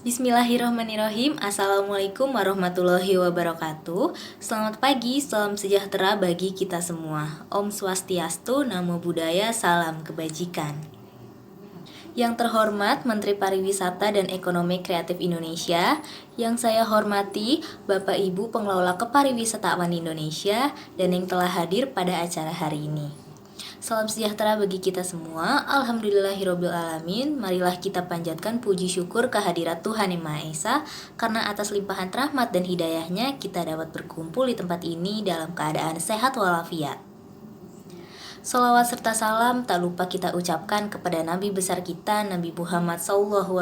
Bismillahirrahmanirrahim. Assalamualaikum warahmatullahi wabarakatuh. Selamat pagi, salam sejahtera bagi kita semua. Om Swastiastu, Namo Buddhaya, salam kebajikan. Yang terhormat Menteri Pariwisata dan Ekonomi Kreatif Indonesia, yang saya hormati Bapak Ibu Pengelola Kepariwisataan Indonesia, dan yang telah hadir pada acara hari ini. Salam sejahtera bagi kita semua. Alhamdulillahirobbilalamin. Marilah kita panjatkan puji syukur kehadirat Tuhan Yang Maha Esa, karena atas limpahan rahmat dan hidayahnya kita dapat berkumpul di tempat ini dalam keadaan sehat walafiat. Salawat serta salam tak lupa kita ucapkan kepada Nabi besar kita, Nabi Muhammad SAW,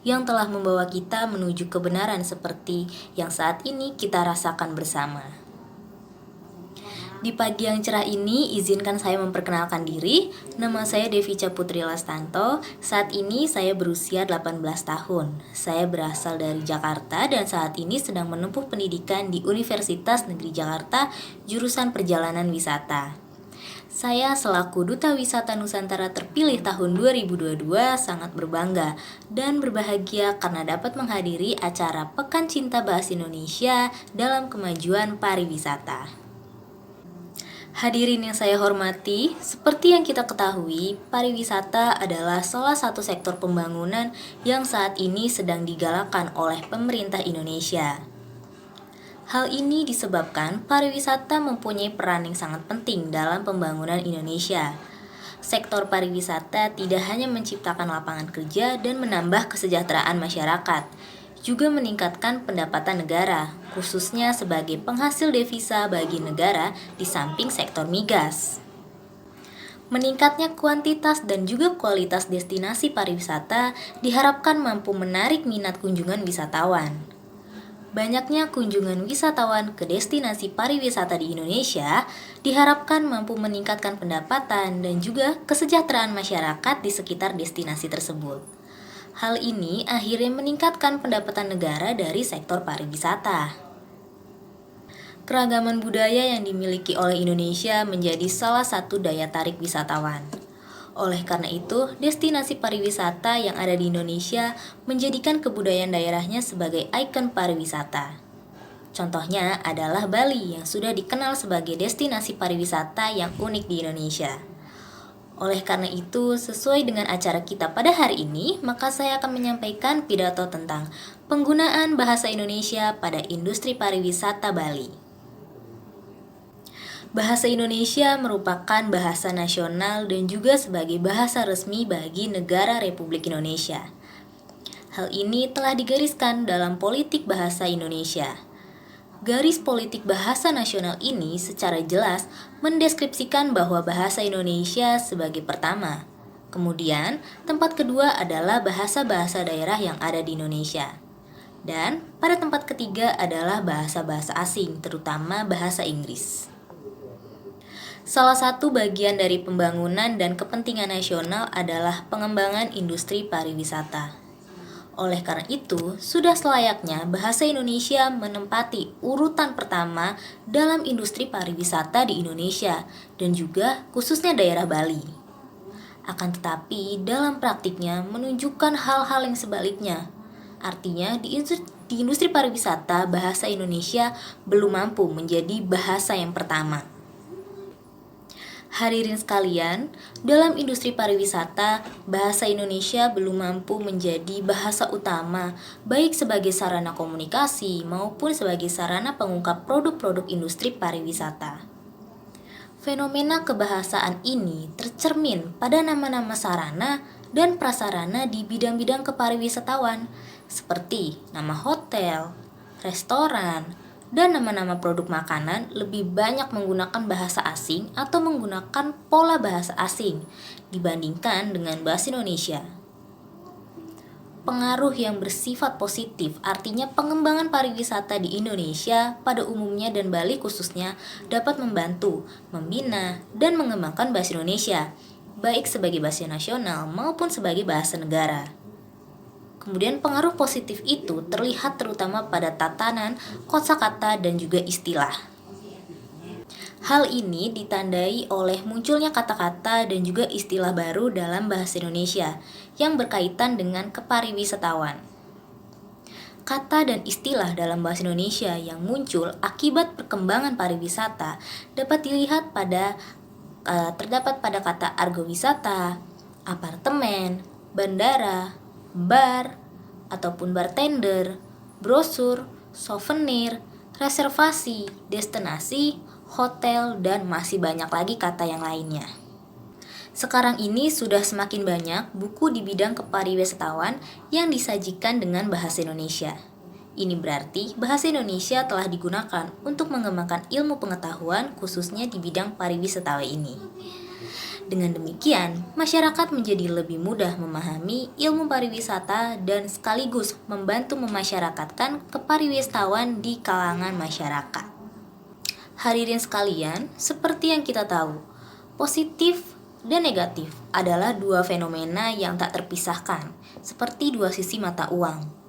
yang telah membawa kita menuju kebenaran seperti yang saat ini kita rasakan bersama. Di pagi yang cerah ini, izinkan saya memperkenalkan diri. Nama saya Devica Putri Lastanto. Saat ini saya berusia 18 tahun. Saya berasal dari Jakarta dan saat ini sedang menempuh pendidikan di Universitas Negeri Jakarta, jurusan Perjalanan Wisata. Saya selaku Duta Wisata Nusantara terpilih tahun 2022 sangat berbangga dan berbahagia karena dapat menghadiri acara Pekan Cinta Bahasa Indonesia dalam kemajuan pariwisata. Hadirin yang saya hormati, seperti yang kita ketahui, pariwisata adalah salah satu sektor pembangunan yang saat ini sedang digalakan oleh pemerintah Indonesia. Hal ini disebabkan pariwisata mempunyai peran yang sangat penting dalam pembangunan Indonesia. Sektor pariwisata tidak hanya menciptakan lapangan kerja dan menambah kesejahteraan masyarakat, juga meningkatkan pendapatan negara, khususnya sebagai penghasil devisa bagi negara di samping sektor migas. Meningkatnya kuantitas dan juga kualitas destinasi pariwisata diharapkan mampu menarik minat kunjungan wisatawan. Banyaknya kunjungan wisatawan ke destinasi pariwisata di Indonesia diharapkan mampu meningkatkan pendapatan dan juga kesejahteraan masyarakat di sekitar destinasi tersebut. Hal ini akhirnya meningkatkan pendapatan negara dari sektor pariwisata. Keragaman budaya yang dimiliki oleh Indonesia menjadi salah satu daya tarik wisatawan. Oleh karena itu, destinasi pariwisata yang ada di Indonesia menjadikan kebudayaan daerahnya sebagai ikon pariwisata. Contohnya adalah Bali yang sudah dikenal sebagai destinasi pariwisata yang unik di Indonesia. Oleh karena itu, sesuai dengan acara kita pada hari ini, maka saya akan menyampaikan pidato tentang penggunaan bahasa Indonesia pada industri pariwisata Bali. Bahasa Indonesia merupakan bahasa nasional dan juga sebagai bahasa resmi bagi negara Republik Indonesia. Hal ini telah digariskan dalam Politik Bahasa Indonesia. Garis politik bahasa nasional ini secara jelas mendeskripsikan bahwa bahasa Indonesia sebagai pertama. Kemudian, tempat kedua adalah bahasa-bahasa daerah yang ada di Indonesia. Dan pada tempat ketiga adalah bahasa-bahasa asing, terutama bahasa Inggris. Salah satu bagian dari pembangunan dan kepentingan nasional adalah pengembangan industri pariwisata. Oleh karena itu, sudah selayaknya bahasa Indonesia menempati urutan pertama dalam industri pariwisata di Indonesia dan juga khususnya daerah Bali. Akan tetapi, dalam praktiknya menunjukkan hal-hal yang sebaliknya. Artinya, di industri pariwisata, bahasa Indonesia belum mampu menjadi bahasa yang pertama. Hadirin sekalian, dalam industri pariwisata, bahasa Indonesia belum mampu menjadi bahasa utama, baik sebagai sarana komunikasi maupun sebagai sarana pengungkap produk-produk industri pariwisata. Fenomena kebahasaan ini tercermin pada nama-nama sarana dan prasarana di bidang-bidang kepariwisatawan, seperti nama hotel, restoran, dan nama-nama produk makanan lebih banyak menggunakan bahasa asing atau menggunakan pola bahasa asing dibandingkan dengan bahasa Indonesia. Pengaruh yang bersifat positif artinya pengembangan pariwisata di Indonesia pada umumnya dan Bali khususnya dapat membantu, membina, dan mengembangkan bahasa Indonesia, baik sebagai bahasa nasional maupun sebagai bahasa negara. Kemudian pengaruh positif itu terlihat terutama pada tatanan, kosakata, dan juga istilah. Hal ini ditandai oleh munculnya kata-kata dan juga istilah baru dalam bahasa Indonesia yang berkaitan dengan kepariwisatawan. Kata dan istilah dalam bahasa Indonesia yang muncul akibat perkembangan pariwisata dapat dilihat terdapat pada kata argowisata, apartemen, bandara, bar, ataupun bartender, brosur, souvenir, reservasi, destinasi, hotel, dan masih banyak lagi kata yang lainnya. Sekarang ini sudah semakin banyak buku di bidang kepariwisatawan yang disajikan dengan bahasa Indonesia. Ini berarti bahasa Indonesia telah digunakan untuk mengembangkan ilmu pengetahuan khususnya di bidang pariwisata ini. Dengan demikian, masyarakat menjadi lebih mudah memahami ilmu pariwisata dan sekaligus membantu memasyarakatkan kepariwisatawan di kalangan masyarakat. Hadirin sekalian, seperti yang kita tahu, positif dan negatif adalah dua fenomena yang tak terpisahkan, seperti dua sisi mata uang.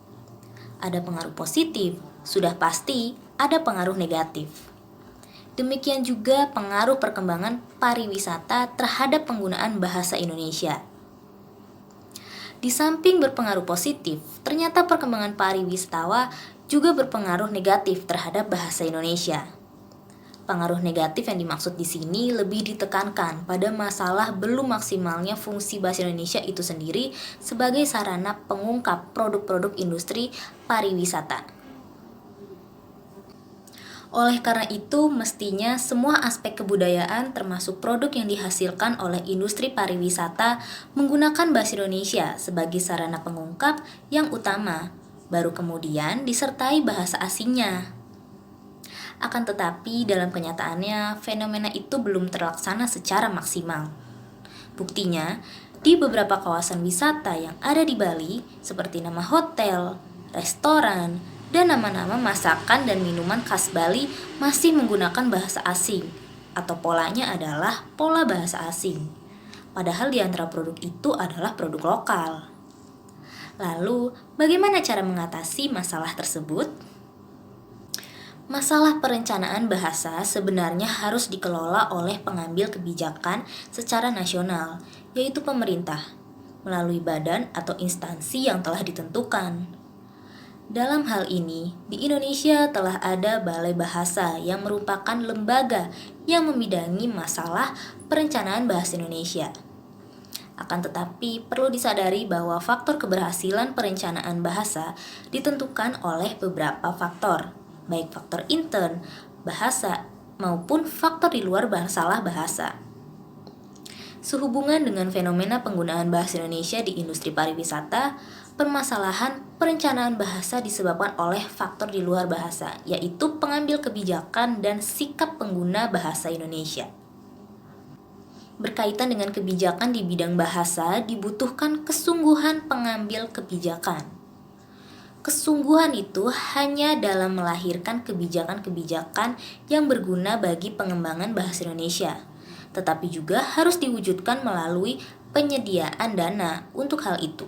Ada pengaruh positif, sudah pasti ada pengaruh negatif. Demikian juga pengaruh perkembangan pariwisata terhadap penggunaan bahasa Indonesia. Di samping berpengaruh positif, ternyata perkembangan pariwisata juga berpengaruh negatif terhadap bahasa Indonesia. Pengaruh negatif yang dimaksud di sini lebih ditekankan pada masalah belum maksimalnya fungsi bahasa Indonesia itu sendiri sebagai sarana pengungkap produk-produk industri pariwisata. Oleh karena itu, mestinya semua aspek kebudayaan termasuk produk yang dihasilkan oleh industri pariwisata menggunakan bahasa Indonesia sebagai sarana pengungkap yang utama, baru kemudian disertai bahasa asingnya. Akan tetapi dalam kenyataannya fenomena itu belum terlaksana secara maksimal. Buktinya, di beberapa kawasan wisata yang ada di Bali seperti nama hotel, restoran, dan nama-nama masakan dan minuman khas Bali masih menggunakan bahasa asing atau polanya adalah pola bahasa asing. Padahal di antara produk itu adalah produk lokal. Lalu, bagaimana cara mengatasi masalah tersebut? Masalah perencanaan bahasa sebenarnya harus dikelola oleh pengambil kebijakan secara nasional, yaitu pemerintah, melalui badan atau instansi yang telah ditentukan. Dalam hal ini, di Indonesia telah ada Balai Bahasa yang merupakan lembaga yang membidangi masalah perencanaan bahasa Indonesia. Akan tetapi, perlu disadari bahwa faktor keberhasilan perencanaan bahasa ditentukan oleh beberapa faktor, baik faktor intern, bahasa, maupun faktor di luar masalah bahasa. Sehubungan dengan fenomena penggunaan bahasa Indonesia di industri pariwisata, permasalahan perencanaan bahasa disebabkan oleh faktor di luar bahasa, yaitu pengambil kebijakan dan sikap pengguna bahasa Indonesia. Berkaitan dengan kebijakan di bidang bahasa, dibutuhkan kesungguhan pengambil kebijakan. Kesungguhan itu hanya dalam melahirkan kebijakan-kebijakan yang berguna bagi pengembangan bahasa Indonesia, tetapi juga harus diwujudkan melalui penyediaan dana untuk hal itu.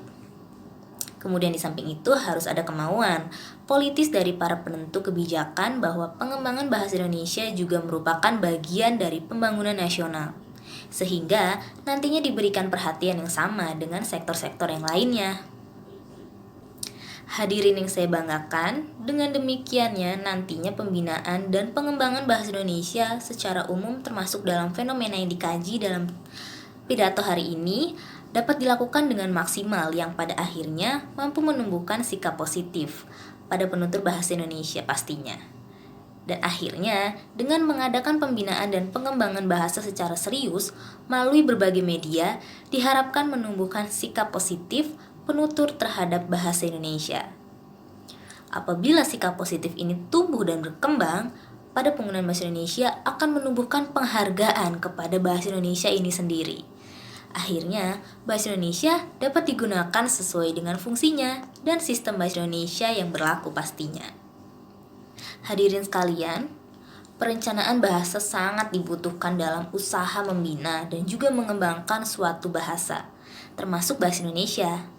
Kemudian di samping itu harus ada kemauan politis dari para penentu kebijakan bahwa pengembangan bahasa Indonesia juga merupakan bagian dari pembangunan nasional, sehingga nantinya diberikan perhatian yang sama dengan sektor-sektor yang lainnya. Hadirin yang saya banggakan, dengan demikiannya nantinya pembinaan dan pengembangan bahasa Indonesia secara umum termasuk dalam fenomena yang dikaji dalam pidato hari ini dapat dilakukan dengan maksimal yang pada akhirnya mampu menumbuhkan sikap positif pada penutur bahasa Indonesia pastinya. Dan akhirnya, dengan mengadakan pembinaan dan pengembangan bahasa secara serius melalui berbagai media, diharapkan menumbuhkan sikap positif penutur terhadap bahasa Indonesia. Apabila sikap positif ini tumbuh dan berkembang, pada penggunaan bahasa Indonesia akan menumbuhkan penghargaan kepada bahasa Indonesia ini sendiri. Akhirnya, bahasa Indonesia dapat digunakan sesuai dengan fungsinya dan sistem bahasa Indonesia yang berlaku pastinya. Hadirin sekalian, perencanaan bahasa sangat dibutuhkan dalam usaha membina dan juga mengembangkan suatu bahasa, termasuk bahasa Indonesia.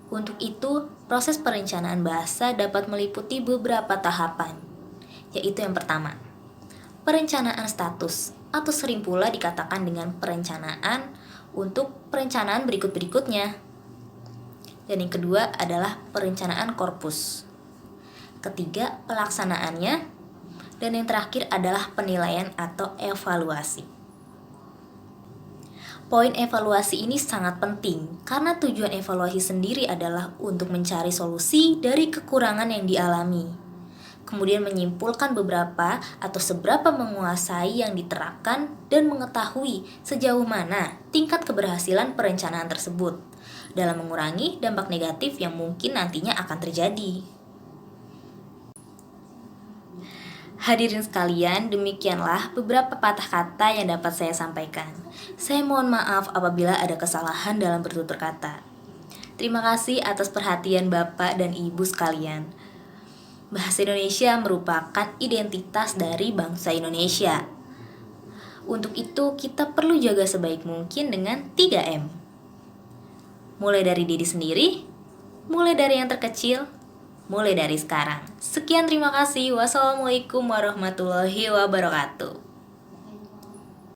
Untuk itu, proses perencanaan bahasa dapat meliputi beberapa tahapan, yaitu yang pertama, perencanaan status, atau sering pula dikatakan dengan perencanaan untuk perencanaan berikut-berikutnya. Dan yang kedua adalah perencanaan korpus. ketiga pelaksanaannya, dan yang terakhir adalah penilaian atau evaluasi. Poin evaluasi ini sangat penting karena tujuan evaluasi sendiri adalah untuk mencari solusi dari kekurangan yang dialami. Kemudian menyimpulkan beberapa atau seberapa menguasai yang diterapkan dan mengetahui sejauh mana tingkat keberhasilan perencanaan tersebut dalam mengurangi dampak negatif yang mungkin nantinya akan terjadi. Hadirin sekalian, demikianlah beberapa patah kata yang dapat saya sampaikan. Saya mohon maaf apabila ada kesalahan dalam bertutur kata. Terima kasih atas perhatian Bapak dan Ibu sekalian. Bahasa Indonesia merupakan identitas dari bangsa Indonesia. Untuk itu, kita perlu jaga sebaik mungkin dengan 3M. Mulai dari diri sendiri, mulai dari yang terkecil, mulai dari sekarang. Sekian, terima kasih. Wassalamualaikum warahmatullahi wabarakatuh.